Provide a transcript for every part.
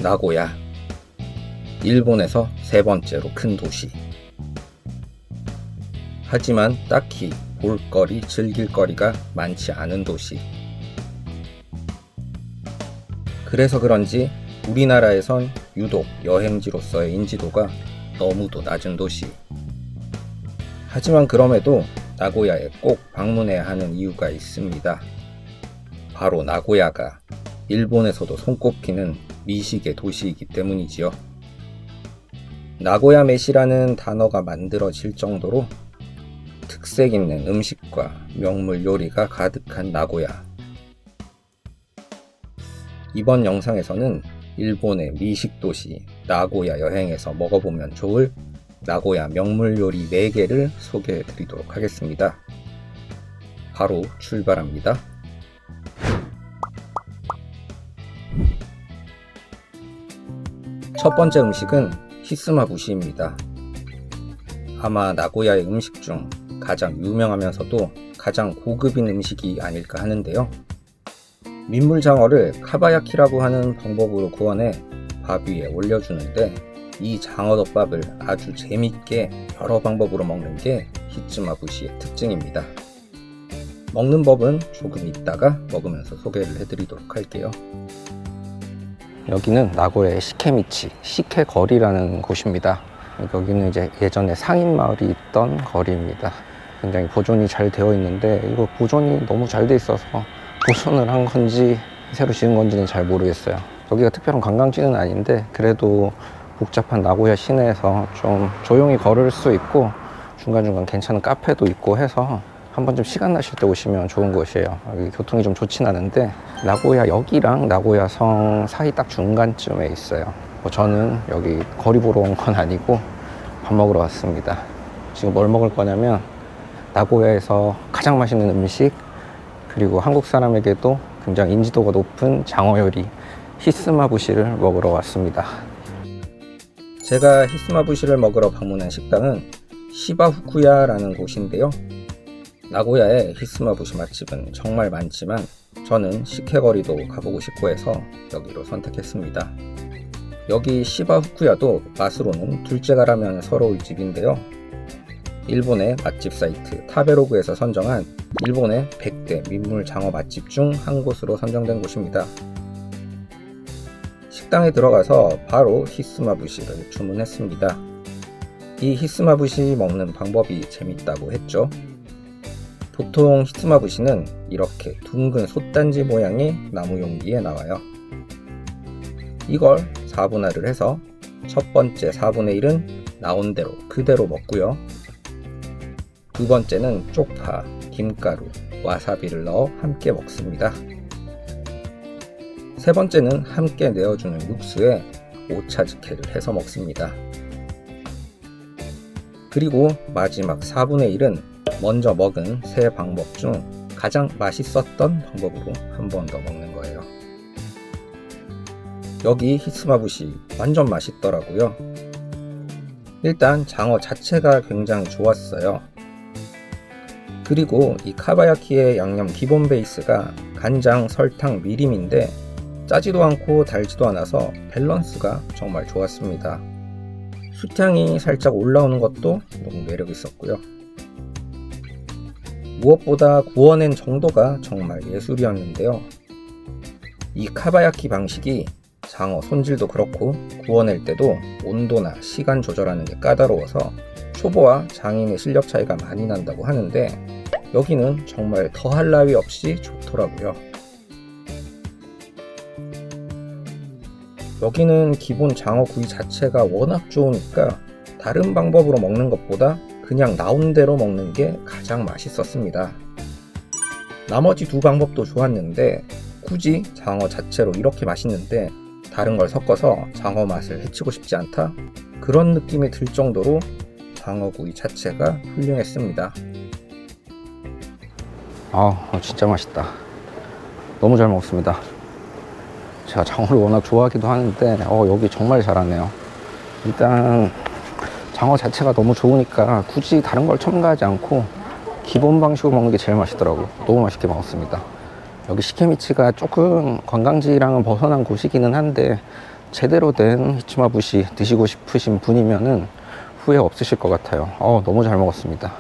나고야. 일본에서 세 번째로 큰 도시. 하지만 딱히 볼거리, 즐길거리가 많지 않은 도시. 그래서 그런지 우리나라에선 유독 여행지로서의 인지도가 너무도 낮은 도시. 하지만 그럼에도 나고야에 꼭 방문해야 하는 이유가 있습니다. 바로 나고야가 일본에서도 손꼽히는 미식의 도시이기 때문이지요. 나고야 메시라는 단어가 만들어질 정도로 특색 있는 음식과 명물 요리가 가득한 나고야. 이번 영상에서는 일본의 미식 도시 나고야 여행에서 먹어보면 좋을 나고야 명물 요리 4개를 소개해 드리도록 하겠습니다. 바로 출발합니다. 첫 번째 음식은 히스마부시입니다. 아마 나고야의 음식 중 가장 유명하면서도 가장 고급인 음식이 아닐까 하는데요. 민물장어를 카바야키라고 하는 방법으로 구워내 밥 위에 올려주는데, 이 장어덮밥을 아주 재밌게 여러 방법으로 먹는 게 히츠마부시의 특징입니다. 먹는 법은 조금 이따가 먹으면서 소개를 해드리도록 할게요. 여기는 나고야의 시케미치, 시케거리라는 곳입니다. 여기는 이제 예전에 상인마을이 있던 거리입니다. 굉장히 보존이 잘 되어 있는데, 이거 보존이 너무 잘 돼 있어서 보존을 한 건지 새로 지은 건지는 잘 모르겠어요. 여기가 특별한 관광지는 아닌데 그래도 복잡한 나고야 시내에서 좀 조용히 걸을 수 있고 중간중간 괜찮은 카페도 있고 해서 한 번쯤 시간 나실 때 오시면 좋은 곳이에요. 여기 교통이 좀 좋진 않은데 나고야 역이랑 나고야 성 사이 딱 중간쯤에 있어요. 저는 여기 거리 보러 온 건 아니고 밥 먹으러 왔습니다. 지금 뭘 먹을 거냐면 나고야에서 가장 맛있는 음식, 그리고 한국 사람에게도 굉장히 인지도가 높은 장어 요리 히스마부시를 먹으러 왔습니다. 제가 히스마부시를 먹으러 방문한 식당은 시바후쿠야라는 곳인데요. 나고야의 히스마부시 맛집은 정말 많지만 저는 시케거리도 가보고 싶고 해서 여기로 선택했습니다. 여기 시바후쿠야도 맛으로는 둘째가라면 서러울 집인데요. 일본의 맛집 사이트 타베로그에서 선정한 일본의 100대 민물장어 맛집 중 한 곳으로 선정된 곳입니다. 식당에 들어가서 바로 히스마부시를 주문했습니다. 이 히스마부시 먹는 방법이 재밌다고 했죠. 보통 히스마부시는 이렇게 둥근 솥단지 모양의 나무 용기에 나와요. 이걸 4분할을 해서 첫 번째 4분의 1은 나온 대로 그대로 먹고요. 두 번째는 쪽파, 김가루, 와사비를 넣어 함께 먹습니다. 세 번째는 함께 내어주는 육수에 오차즈케를 해서 먹습니다. 그리고 마지막 4분의 1은 먼저 먹은 세 방법 중 가장 맛있었던 방법으로 한 번 더 먹는 거예요. 여기 히스마부시 완전 맛있더라고요. 일단 장어 자체가 굉장히 좋았어요. 그리고 이 카바야키의 양념 기본 베이스가 간장, 설탕, 미림인데 짜지도 않고 달지도 않아서 밸런스가 정말 좋았습니다. 수향이 살짝 올라오는 것도 너무 매력 있었고요. 무엇보다 구워낸 정도가 정말 예술이었는데요. 이 카바야키 방식이 장어 손질도 그렇고 구워낼 때도 온도나 시간 조절하는 게 까다로워서 초보와 장인의 실력 차이가 많이 난다고 하는데, 여기는 정말 더할 나위 없이 좋더라고요. 여기는 기본 장어 구이 자체가 워낙 좋으니까 다른 방법으로 먹는 것보다 그냥 나온 대로 먹는 게 가장 맛있었습니다. 나머지 두 방법도 좋았는데 굳이 장어 자체로 이렇게 맛있는데 다른 걸 섞어서 장어 맛을 해치고 싶지 않다? 그런 느낌이 들 정도로 장어구이 자체가 훌륭했습니다. 진짜 맛있다. 너무 잘 먹었습니다. 제가 장어를 워낙 좋아하기도 하는데 여기 정말 잘하네요. 일단 장어 자체가 너무 좋으니까 굳이 다른 걸 첨가하지 않고 기본 방식으로 먹는 게 제일 맛있더라고요. 너무 맛있게 먹었습니다. 여기 시케미치가 조금 관광지랑은 벗어난 곳이기는 한데 제대로 된 히치마부시 드시고 싶으신 분이면은 후회 없으실 것 같아요. 너무 잘 먹었습니다.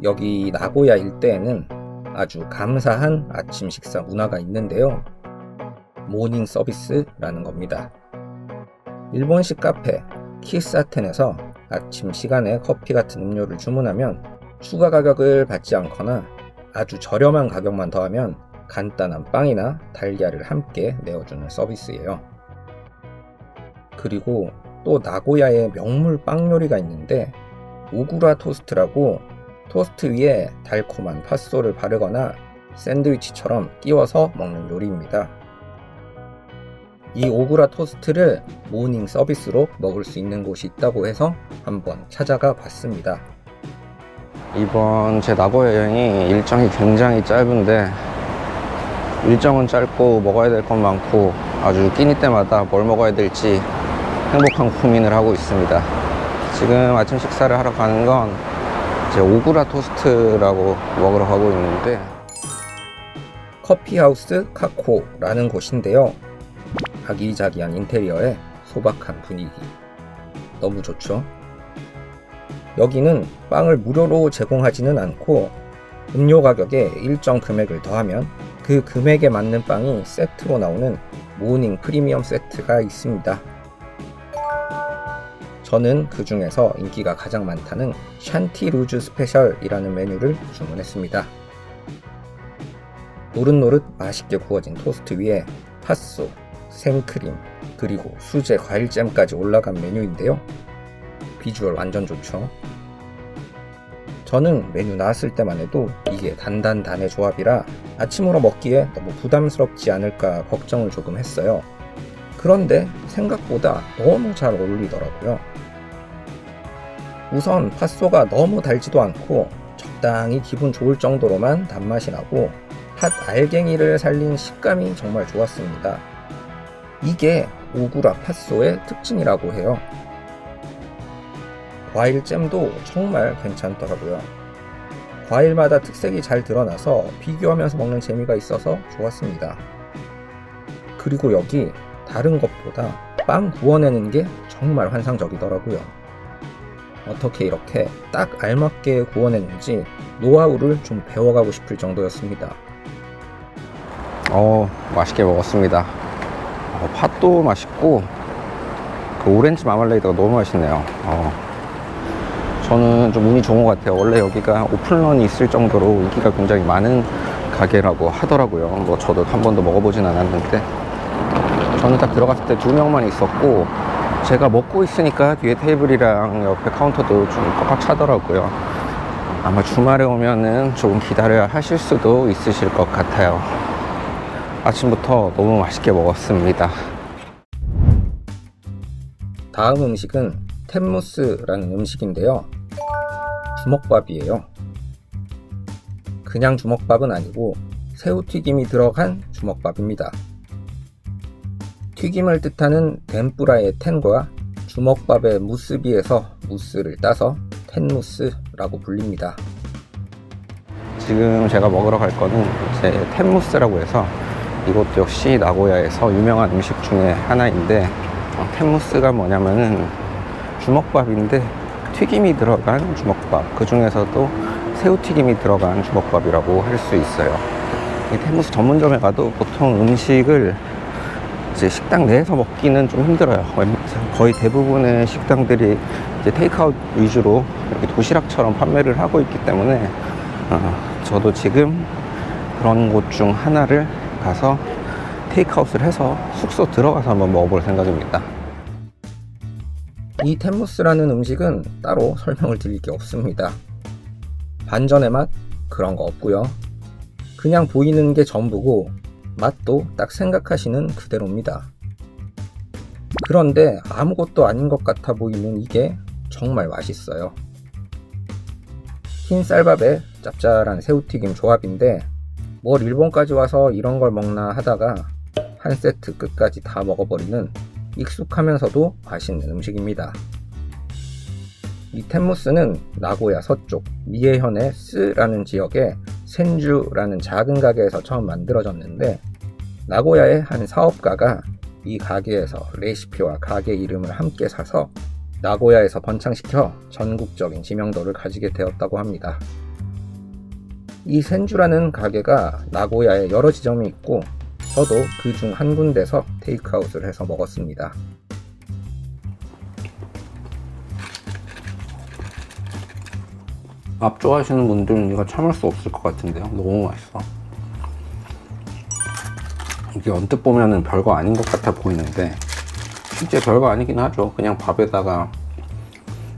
여기 나고야 일대에는 아주 감사한 아침 식사 문화가 있는데요. 모닝 서비스라는 겁니다. 일본식 카페 키사텐에서 아침 시간에 커피 같은 음료를 주문하면 추가 가격을 받지 않거나 아주 저렴한 가격만 더하면 간단한 빵이나 달걀을 함께 내어주는 서비스예요. 그리고 또 나고야의 명물 빵 요리가 있는데 오구라 토스트라고 토스트 위에 달콤한 팥소를 바르거나 샌드위치처럼 띄워서 먹는 요리입니다. 이 오구라 토스트를 모닝 서비스로 먹을 수 있는 곳이 있다고 해서 한번 찾아가 봤습니다. 이번 제 나고야 여행이 일정이 굉장히 짧은데 일정은 짧고 먹어야 될 건 많고 아주 끼니 때마다 뭘 먹어야 될지 행복한 고민을 하고 있습니다. 지금 아침 식사를 하러 가는 건 이제 오구라 토스트라고 먹으러 가고 있는데 커피하우스 카코라는 곳인데요. 아기자기한 인테리어에 소박한 분위기 너무 좋죠. 여기는 빵을 무료로 제공하지는 않고 음료 가격에 일정 금액을 더하면 그 금액에 맞는 빵이 세트로 나오는 모닝 프리미엄 세트가 있습니다. 저는 그 중에서 인기가 가장 많다는 샨티 루즈 스페셜이라는 메뉴를 주문했습니다. 노릇노릇 맛있게 구워진 토스트 위에 팥소, 생크림, 그리고 수제 과일잼까지 올라간 메뉴인데요. 비주얼 완전 좋죠. 저는 메뉴 나왔을 때만 해도 이게 단단단의 조합이라 아침으로 먹기에 너무 부담스럽지 않을까 걱정을 조금 했어요. 그런데 생각보다 너무 잘 어울리더라고요. 우선 팥소가 너무 달지도 않고 적당히 기분 좋을 정도로만 단맛이 나고 팥 알갱이를 살린 식감이 정말 좋았습니다. 이게 오구라 팥소의 특징이라고 해요. 과일잼도 정말 괜찮더라고요. 과일마다 특색이 잘 드러나서 비교하면서 먹는 재미가 있어서 좋았습니다. 그리고 여기 다른 것보다 빵 구워내는 게 정말 환상적이더라고요. 어떻게 이렇게 딱 알맞게 구워내는지 노하우를 좀 배워가고 싶을 정도였습니다. 맛있게 먹었습니다. 팥도 맛있고 그 오렌지 마말레이드가 너무 맛있네요. 저는 좀 운이 좋은 것 같아요. 원래 여기가 오픈런이 있을 정도로 인기가 굉장히 많은 가게라고 하더라고요. 뭐 저도 한 번도 먹어보진 않았는데 저는 딱 들어갔을 때 2명만 있었고 제가 먹고 있으니까 뒤에 테이블이랑 옆에 카운터도 좀 꽉꽉 차더라고요. 아마 주말에 오면은 조금 기다려야 하실 수도 있으실 것 같아요. 아침부터 너무 맛있게 먹었습니다. 다음 음식은 텐무스라는 음식인데요. 주먹밥이에요. 그냥 주먹밥은 아니고 새우튀김이 들어간 주먹밥입니다. 튀김을 뜻하는 덴뿌라의 텐과 주먹밥의 무스비에서 무스를 따서 텐무스라고 불립니다. 지금 제가 먹으러 갈 거는 이제 텐무스라고 해서 이것도 역시 나고야에서 유명한 음식 중에 하나인데 텐무스가 뭐냐면은 주먹밥인데 튀김이 들어간 주먹밥, 그 중에서도 새우튀김이 들어간 주먹밥이라고 할 수 있어요. 이 텐무스 전문점에 가도 보통 음식을 이제 식당 내에서 먹기는 좀 힘들어요. 거의 대부분의 식당들이 이제 테이크아웃 위주로 이렇게 도시락처럼 판매를 하고 있기 때문에 저도 지금 그런 곳 중 하나를 가서 테이크아웃을 해서 숙소 들어가서 한번 먹어볼 생각입니다. 이 텐무스라는 음식은 따로 설명을 드릴 게 없습니다. 반전의 맛? 그런 거 없고요. 그냥 보이는 게 전부고 맛도 딱 생각하시는 그대로입니다. 그런데 아무것도 아닌 것 같아 보이는 이게 정말 맛있어요. 흰 쌀밥에 짭짤한 새우튀김 조합인데 뭘 일본까지 와서 이런 걸 먹나 하다가 한 세트 끝까지 다 먹어버리는 익숙하면서도 맛있는 음식입니다. 이 텐무스는 나고야 서쪽 미에현의 스라는 지역에 센주라는 작은 가게에서 처음 만들어졌는데 나고야의 한 사업가가 이 가게에서 레시피와 가게 이름을 함께 사서 나고야에서 번창시켜 전국적인 지명도를 가지게 되었다고 합니다. 이 센주라는 가게가 나고야에 여러 지점이 있고 저도 그 중 한 군데서 테이크아웃을 해서 먹었습니다. 밥 좋아하시는 분들은 이거 참을 수 없을 것 같은데요. 너무 맛있어. 이게 언뜻 보면은 별거 아닌 것 같아 보이는데 실제 별거 아니긴 하죠. 그냥 밥에다가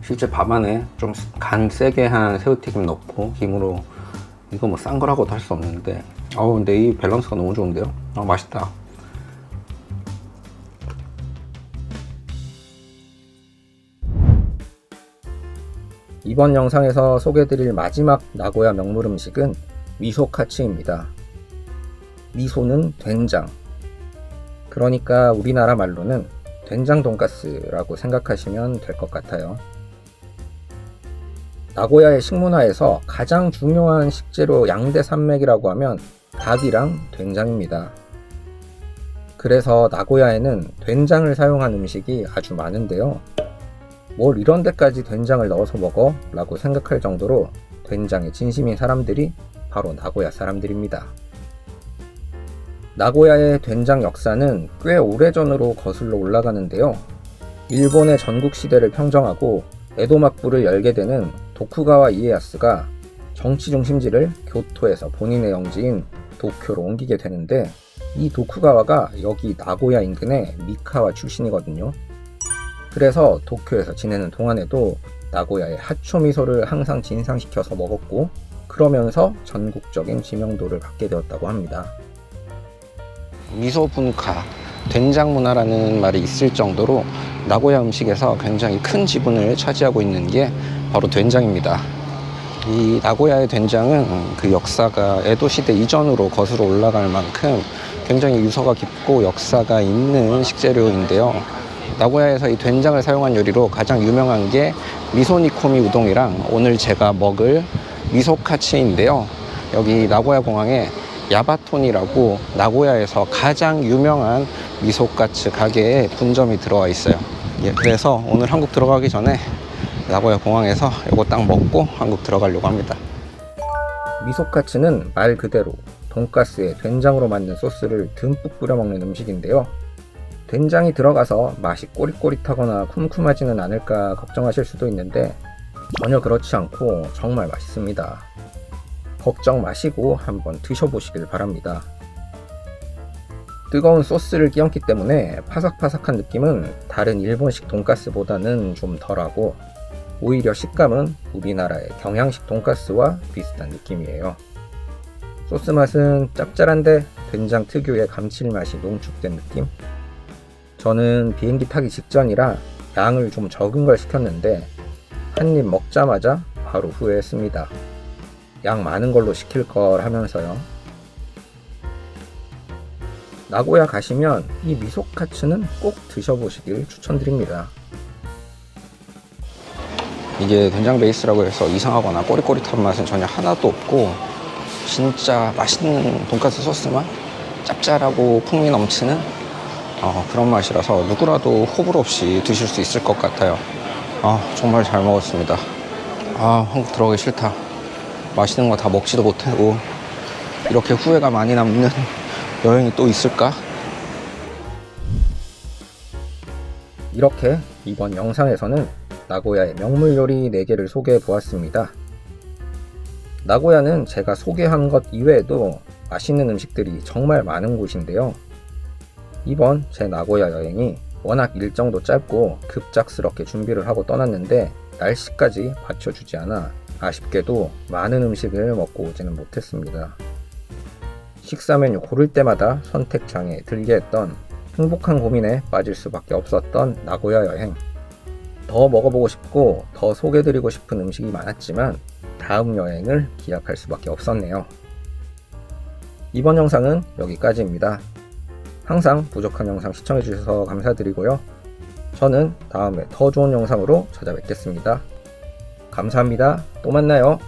실제 밥 안에 좀 간 세게 한 새우튀김 넣고 김으로 이거 뭐 싼 거라고도 할 수 없는데 근데 이 밸런스가 너무 좋은데요. 맛있다. 이번 영상에서 소개해드릴 마지막 나고야 명물 음식은 미소카츠입니다. 미소는 된장, 그러니까 우리나라 말로는 된장 돈가스라고 생각하시면 될 것 같아요. 나고야의 식문화에서 가장 중요한 식재료 양대 산맥이라고 하면 닭이랑 된장입니다. 그래서 나고야에는 된장을 사용한 음식이 아주 많은데요. 뭘 이런 데까지 된장을 넣어서 먹어? 라고 생각할 정도로 된장에 진심인 사람들이 바로 나고야 사람들입니다. 나고야의 된장 역사는 꽤 오래전으로 거슬러 올라가는데요. 일본의 전국시대를 평정하고 에도 막부를 열게 되는 도쿠가와 이에야스가 정치 중심지를 교토에서 본인의 영지인 도쿄로 옮기게 되는데 이 도쿠가와가 여기 나고야 인근의 미카와 출신이거든요. 그래서 도쿄에서 지내는 동안에도 나고야의 하초미소를 항상 진상시켜서 먹었고 그러면서 전국적인 지명도를 갖게 되었다고 합니다. 미소 분카, 된장 문화라는 말이 있을 정도로 나고야 음식에서 굉장히 큰 지분을 차지하고 있는 게 바로 된장입니다. 이 나고야의 된장은 그 역사가 에도 시대 이전으로 거슬러 올라갈 만큼 굉장히 유서가 깊고 역사가 있는 식재료인데요. 나고야에서 이 된장을 사용한 요리로 가장 유명한 게 미소니코미 우동이랑 오늘 제가 먹을 미소카츠인데요. 여기 나고야 공항에 야바톤이라고 나고야에서 가장 유명한 미소카츠 가게에 분점이 들어와 있어요. 그래서 오늘 한국 들어가기 전에 나고야 공항에서 이거 딱 먹고 한국 들어가려고 합니다. 미소카츠는 말 그대로 돈가스에 된장으로 만든 소스를 듬뿍 뿌려 먹는 음식인데요. 된장이 들어가서 맛이 꼬릿꼬릿하거나 쿰쿰하지는 않을까 걱정하실 수도 있는데 전혀 그렇지 않고 정말 맛있습니다. 걱정 마시고 한번 드셔보시길 바랍니다. 뜨거운 소스를 끼얹기 때문에 파삭파삭한 느낌은 다른 일본식 돈가스보다는 좀 덜하고 오히려 식감은 우리나라의 경양식 돈가스와 비슷한 느낌이에요. 소스 맛은 짭짤한데 된장 특유의 감칠맛이 농축된 느낌? 저는 비행기 타기 직전이라 양을 좀 적은 걸 시켰는데 한 입 먹자마자 바로 후회했습니다. 양 많은 걸로 시킬 걸 하면서요. 나고야 가시면 이 미소카츠는 꼭 드셔보시길 추천드립니다. 이게 된장 베이스라고 해서 이상하거나 꼬릿꼬릿한 맛은 전혀 하나도 없고 진짜 맛있는 돈가스 소스만 짭짤하고 풍미 넘치는 그런 맛이라서 누구라도 호불호 없이 드실 수 있을 것 같아요. 정말 잘 먹었습니다. 한국 들어가기 싫다. 맛있는 거 다 먹지도 못하고 이렇게 후회가 많이 남는 여행이 또 있을까? 이렇게 이번 영상에서는 나고야의 명물 요리 4개를 소개해 보았습니다. 나고야는 제가 소개한 것 이외에도 맛있는 음식들이 정말 많은 곳인데요. 이번 제 나고야 여행이 워낙 일정도 짧고 급작스럽게 준비를 하고 떠났는데 날씨까지 받쳐주지 않아 아쉽게도 많은 음식을 먹고 오지는 못했습니다. 식사 메뉴 고를 때마다 선택장애에 들게 했던 행복한 고민에 빠질 수밖에 없었던 나고야 여행. 더 먹어보고 싶고 더 소개해드리고 싶은 음식이 많았지만 다음 여행을 기약할 수밖에 없었네요. 이번 영상은 여기까지입니다. 항상 부족한 영상 시청해주셔서 감사드리고요. 저는 다음에 더 좋은 영상으로 찾아뵙겠습니다. 감사합니다. 또 만나요.